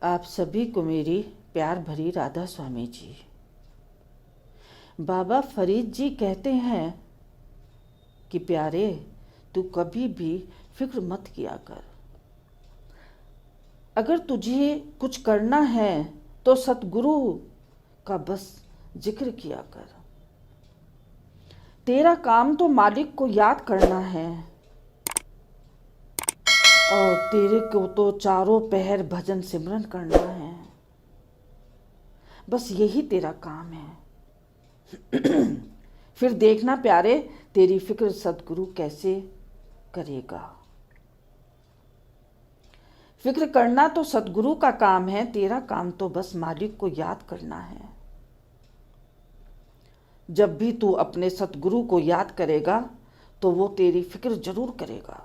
आप सभी को मेरी प्यार भरी राधा स्वामी जी। बाबा फरीद जी कहते हैं कि प्यारे, तू कभी भी फिक्र मत किया कर। अगर तुझे कुछ करना है तो सतगुरु का बस जिक्र किया कर। तेरा काम तो मालिक को याद करना है और तेरे को तो चारों पहर भजन सिमरन करना है। बस यही तेरा काम है। फिर देखना प्यारे, तेरी फिक्र सतगुरु कैसे करेगा। फिक्र करना तो सतगुरु का काम है, तेरा काम तो बस मालिक को याद करना है। जब भी तू अपने सतगुरु को याद करेगा तो वो तेरी फिक्र जरूर करेगा।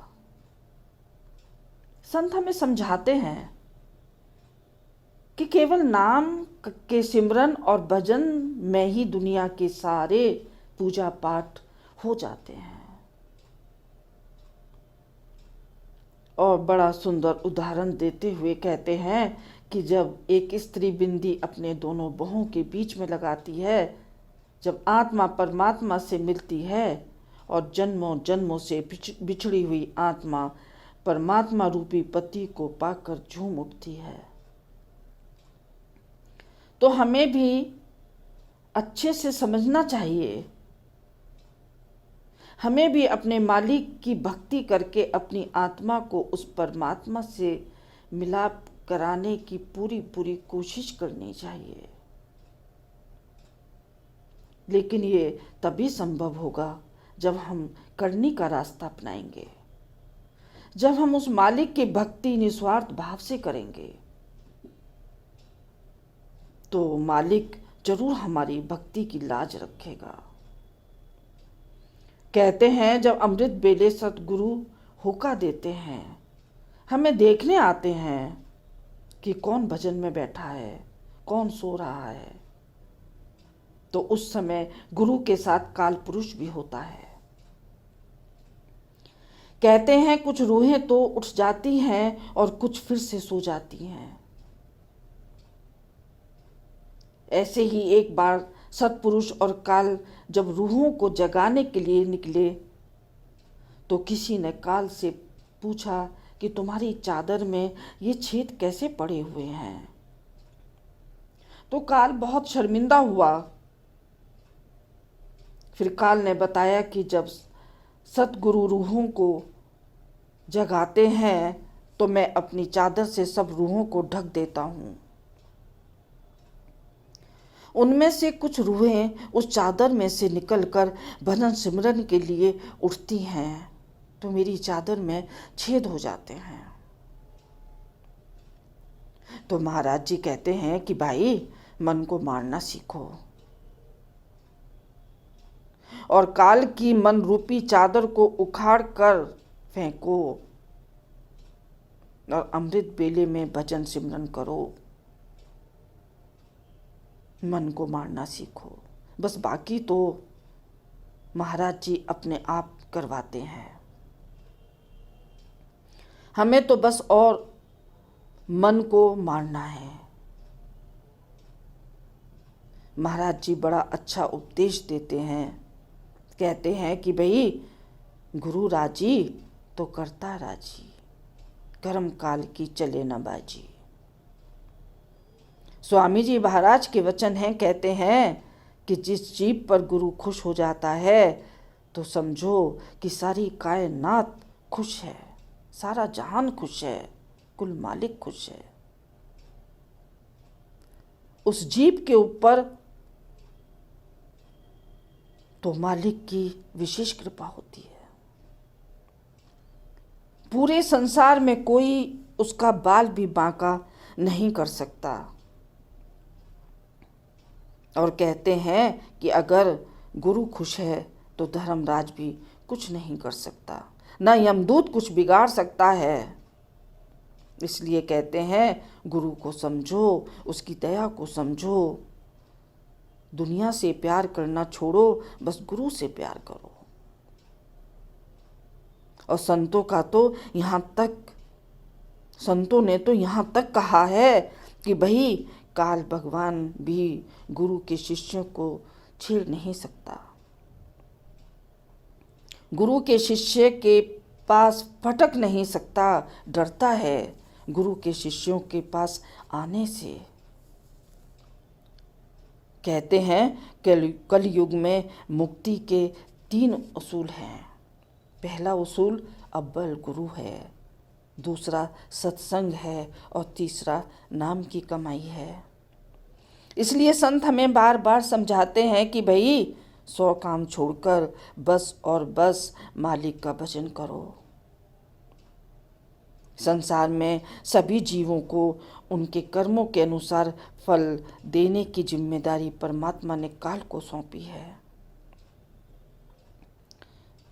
संत हमें समझाते हैं कि केवल नाम के सिमरन और भजन में ही दुनिया के सारे पूजा पाठ हो जाते हैं। और बड़ा सुंदर उदाहरण देते हुए कहते हैं कि जब एक स्त्री बिंदी अपने दोनों बाहों के बीच में लगाती है, जब आत्मा परमात्मा से मिलती है और जन्मों जन्मों से बिछड़ी हुई आत्मा परमात्मा रूपी पति को पाकर झूम उठती है, तो हमें भी अच्छे से समझना चाहिए। हमें भी अपने मालिक की भक्ति करके अपनी आत्मा को उस परमात्मा से मिलाप कराने की पूरी पूरी कोशिश करनी चाहिए। लेकिन ये तभी संभव होगा जब हम करनी का रास्ता अपनाएंगे, जब हम उस मालिक की भक्ति निस्वार्थ भाव से करेंगे तो मालिक जरूर हमारी भक्ति की लाज रखेगा। कहते हैं जब अमृत बेले सतगुरु होका देते हैं, हमें देखने आते हैं कि कौन भजन में बैठा है, कौन सो रहा है, तो उस समय गुरु के साथ काल पुरुष भी होता है। कहते हैं कुछ रूहें तो उठ जाती हैं और कुछ फिर से सो जाती हैं। ऐसे ही एक बार सतपुरुष और काल जब रूहों को जगाने के लिए निकले तो किसी ने काल से पूछा कि तुम्हारी चादर में ये छेद कैसे पड़े हुए हैं। तो काल बहुत शर्मिंदा हुआ। फिर काल ने बताया कि जब सतगुरु रूहों को जगाते हैं तो मैं अपनी चादर से सब रूहों को ढक देता हूँ। उनमें से कुछ रूहें उस चादर में से निकलकर भजन सिमरन के लिए उठती हैं तो मेरी चादर में छेद हो जाते हैं। तो महाराज जी कहते हैं कि भाई, मन को मारना सीखो और काल की मन रूपी चादर को उखाड़ कर फेंको और अमृत बेले में भजन सिमरन करो। मन को मारना सीखो। बस बाकी तो महाराज जी अपने आप करवाते हैं। हमें तो बस और मन को मारना है। महाराज जी बड़ा अच्छा उपदेश देते हैं। कहते हैं कि भाई, गुरु राजी तो करता राजी, कर्म काल की चले न बाजी। स्वामी जी महाराज के वचन हैं। कहते हैं कि जिस जीव पर गुरु खुश हो जाता है तो समझो कि सारी कायनात खुश है, सारा जहान खुश है, कुल मालिक खुश है। उस जीव के ऊपर तो मालिक की विशेष कृपा होती है। पूरे संसार में कोई उसका बाल भी बांका नहीं कर सकता। और कहते हैं कि अगर गुरु खुश है तो धर्मराज भी कुछ नहीं कर सकता, ना यमदूत कुछ बिगाड़ सकता है। इसलिए कहते हैं गुरु को समझो, उसकी दया को समझो। दुनिया से प्यार करना छोड़ो, बस गुरु से प्यार करो। और संतों ने तो यहाँ तक कहा है कि भाई काल भगवान भी गुरु के शिष्यों को छेड़ नहीं सकता। गुरु के शिष्य के पास फटक नहीं सकता, डरता है गुरु के शिष्यों के पास आने से। कहते हैं कलयुग में मुक्ति के 3 उसूल हैं। पहला उसूल अव्वल गुरु है, दूसरा सत्संग है और तीसरा नाम की कमाई है। इसलिए संत हमें बार बार समझाते हैं कि भाई 100 काम छोड़कर बस और बस मालिक का भजन करो। संसार में सभी जीवों को उनके कर्मों के अनुसार फल देने की जिम्मेदारी परमात्मा ने काल को सौंपी है।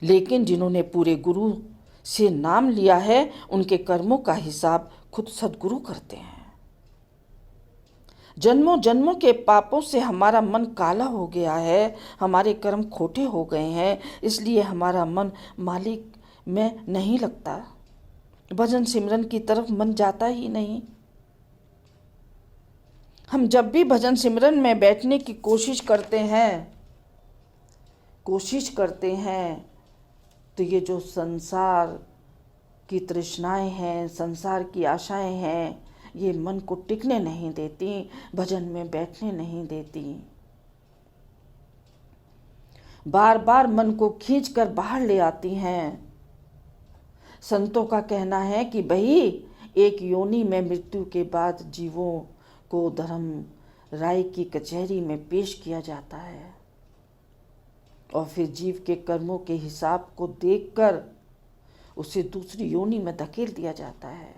लेकिन जिन्होंने पूरे गुरु से नाम लिया है, उनके कर्मों का हिसाब खुद सद्गुरु करते हैं। जन्मों जन्मों के पापों से हमारा मन काला हो गया है, हमारे कर्म खोटे हो गए हैं, इसलिए हमारा मन मालिक में नहीं लगता, भजन सिमरन की तरफ मन जाता ही नहीं। हम जब भी भजन सिमरन में बैठने की कोशिश करते हैं तो ये जो संसार की तृष्णाएं हैं, संसार की आशाएं हैं, ये मन को टिकने नहीं देती, भजन में बैठने नहीं देती। बार बार मन को खींच कर बाहर ले आती हैं। संतों का कहना है कि भाई एक योनि में मृत्यु के बाद जीवों को धर्म राय की कचहरी में पेश किया जाता है और फिर जीव के कर्मों के हिसाब को देखकर उसे दूसरी योनि में धकेल दिया जाता है।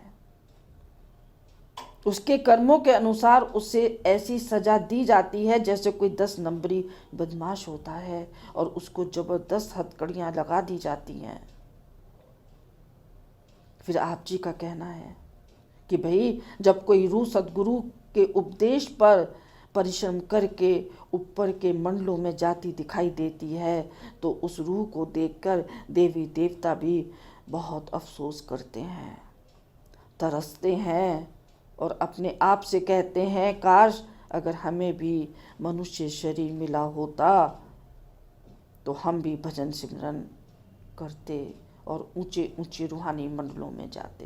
उसके कर्मों के अनुसार उसे ऐसी सजा दी जाती है जैसे कोई 10 नंबरी बदमाश होता है और उसको जबरदस्त हथकड़ियां लगा दी जाती हैं। फिर आप जी का कहना है कि भाई जब कोई रूह सद्गुरु के उपदेश पर परिश्रम करके ऊपर के मंडलों में जाती दिखाई देती है तो उस रूह को देखकर देवी देवता भी बहुत अफसोस करते हैं, तरसते हैं और अपने आप से कहते हैं काश अगर हमें भी मनुष्य शरीर मिला होता तो हम भी भजन सिमरन करते और ऊंचे ऊंचे रूहानी मंडलों में जाते।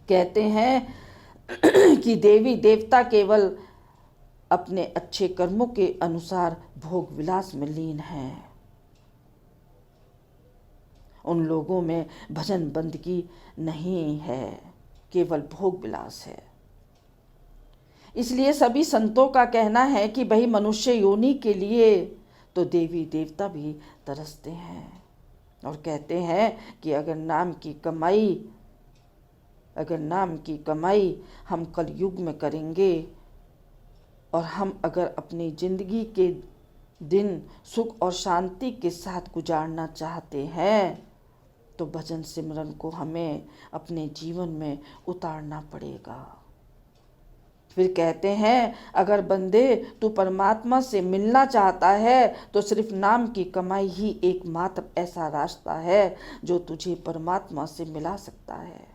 कहते हैं कि देवी देवता केवल अपने अच्छे कर्मों के अनुसार भोग विलास में लीन हैं। उन लोगों में भजन बंदगी नहीं है, केवल भोग विलास है। इसलिए सभी संतों का कहना है कि भाई मनुष्य योनि के लिए तो देवी देवता भी तरसते हैं और कहते हैं कि अगर नाम की कमाई हम कलयुग में करेंगे और हम अगर अपनी जिंदगी के दिन सुख और शांति के साथ गुजारना चाहते हैं तो भजन सिमरन को हमें अपने जीवन में उतारना पड़ेगा। फिर कहते हैं अगर बंदे तू परमात्मा से मिलना चाहता है तो सिर्फ नाम की कमाई ही एकमात्र ऐसा रास्ता है जो तुझे परमात्मा से मिला सकता है।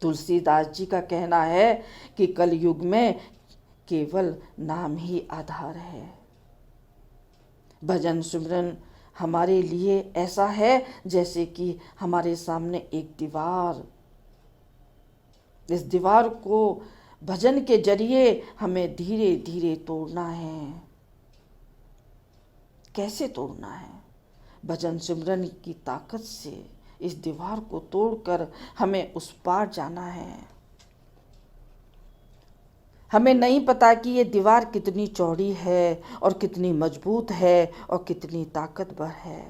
तुलसीदास जी का कहना है कि कलयुग में केवल नाम ही आधार है। भजन सिमरन हमारे लिए ऐसा है जैसे कि हमारे सामने एक दीवार, इस दीवार को भजन के जरिए हमें धीरे धीरे तोड़ना है। कैसे तोड़ना है? भजन सिमरन की ताकत से इस दीवार को तोड़कर हमें उस पार जाना है। हमें नहीं पता कि ये दीवार कितनी चौड़ी है और कितनी मजबूत है और कितनी ताकतवर है।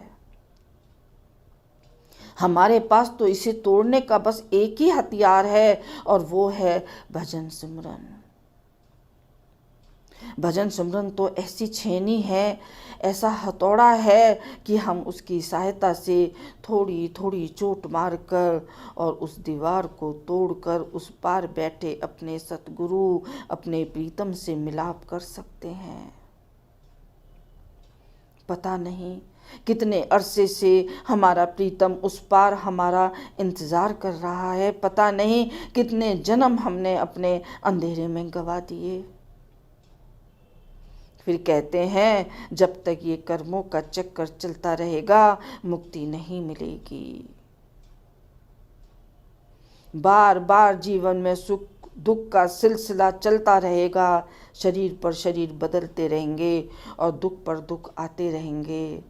हमारे पास तो इसे तोड़ने का बस एक ही हथियार है और वो है भजन सिमरन। भजन सिमरन तो ऐसी छेनी है, ऐसा हथौड़ा है कि हम उसकी सहायता से थोड़ी थोड़ी चोट मारकर और उस दीवार को तोड़कर उस पार बैठे अपने सतगुरु, अपने प्रीतम से मिलाप कर सकते हैं। पता नहीं कितने अरसे से हमारा प्रीतम उस पार हमारा इंतज़ार कर रहा है। पता नहीं कितने जन्म हमने अपने अंधेरे में गंवा दिए। फिर कहते हैं जब तक ये कर्मों का चक्कर चलता रहेगा मुक्ति नहीं मिलेगी। बार बार जीवन में सुख दुख का सिलसिला चलता रहेगा। शरीर पर शरीर बदलते रहेंगे और दुख पर दुख आते रहेंगे।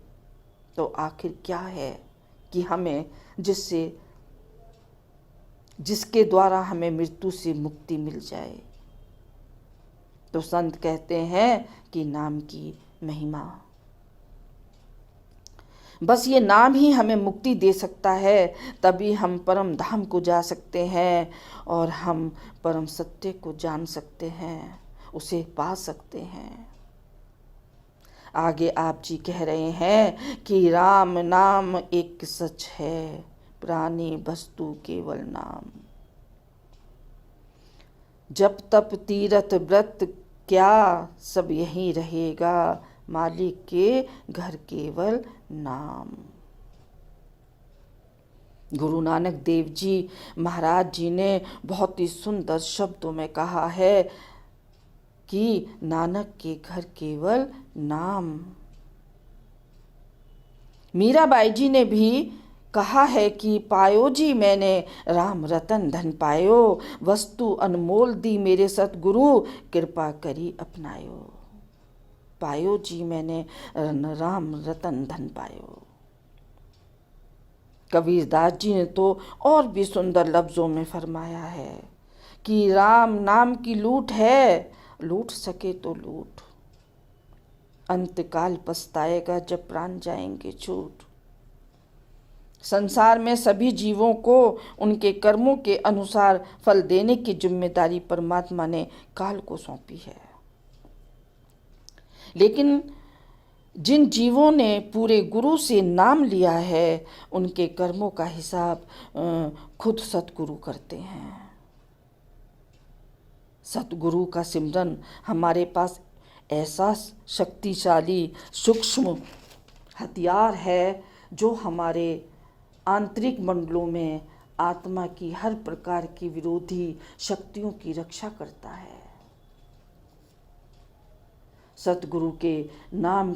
तो आखिर क्या है कि हमें जिसके द्वारा हमें मृत्यु से मुक्ति मिल जाए। तो संत कहते हैं कि नाम की महिमा, बस ये नाम ही हमें मुक्ति दे सकता है। तभी हम परम धाम को जा सकते हैं और हम परम सत्य को जान सकते हैं, उसे पा सकते हैं। आगे आप जी कह रहे हैं कि राम नाम एक सच है, प्राणी वस्तु केवल नाम। जब तप तीरथ व्रत क्या सब यही रहेगा, मालिक के घर केवल नाम। गुरु नानक देव जी महाराज जी ने बहुत ही सुंदर शब्दों में कहा है कि नानक के घर केवल नाम। मीराबाई जी ने भी कहा है कि पायो जी मैंने राम रतन धन पायो, वस्तु अनमोल दी मेरे सतगुरु, कृपा करी अपनायो। पायो जी मैंने राम रतन धन पायो। कबीरदास जी ने तो और भी सुंदर लफ्जों में फरमाया है कि राम नाम की लूट है, लूट सके तो लूट, अंतकाल पछताएगा जब प्राण जाएंगे छूट। संसार में सभी जीवों को उनके कर्मों के अनुसार फल देने की जिम्मेदारी परमात्मा ने काल को सौंपी है। लेकिन जिन जीवों ने पूरे गुरु से नाम लिया है उनके कर्मों का हिसाब खुद सतगुरु करते हैं। सतगुरु का सिमरन हमारे पास ऐसा शक्तिशाली सूक्ष्म हथियार है जो हमारे आंतरिक मंडलों में आत्मा की हर प्रकार की विरोधी शक्तियों की रक्षा करता है। सतगुरु के नाम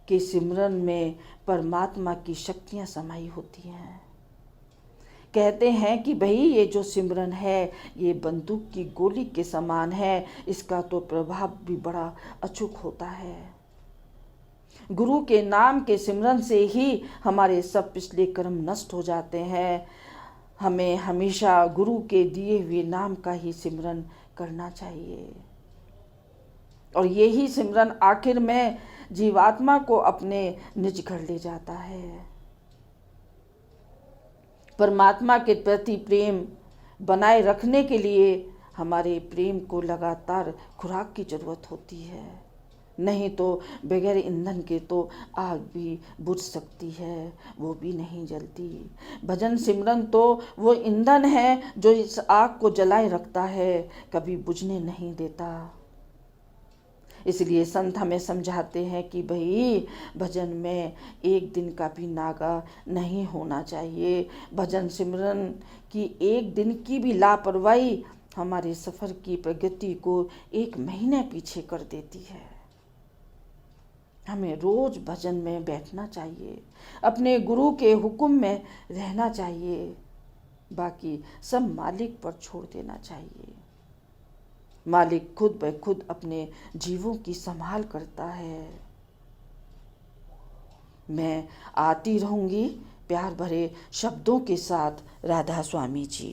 के सिमरन में परमात्मा की शक्तियां समाई होती हैं। कहते हैं कि भाई ये जो सिमरन है ये बंदूक की गोली के समान है, इसका तो प्रभाव भी बड़ा अचूक होता है। गुरु के नाम के सिमरन से ही हमारे सब पिछले कर्म नष्ट हो जाते हैं। हमें हमेशा गुरु के दिए हुए नाम का ही सिमरन करना चाहिए और यही सिमरन आखिर में जीवात्मा को अपने निज घर ले जाता है। परमात्मा के प्रति प्रेम बनाए रखने के लिए हमारे प्रेम को लगातार खुराक की जरूरत होती है, नहीं तो बगैर ईंधन के तो आग भी बुझ सकती है, वो भी नहीं जलती। भजन सिमरन तो वो ईंधन है जो इस आग को जलाए रखता है, कभी बुझने नहीं देता। इसलिए संत हमें समझाते हैं कि भाई भजन में एक दिन का भी नागा नहीं होना चाहिए। भजन सिमरन की एक दिन की भी लापरवाही हमारे सफ़र की प्रगति को एक महीने पीछे कर देती है। हमें रोज भजन में बैठना चाहिए, अपने गुरु के हुक्म में रहना चाहिए, बाकी सब मालिक पर छोड़ देना चाहिए। मालिक खुद ब खुद अपने जीवों की संभाल करता है। मैं आती रहूंगी प्यार भरे शब्दों के साथ। राधा स्वामी जी।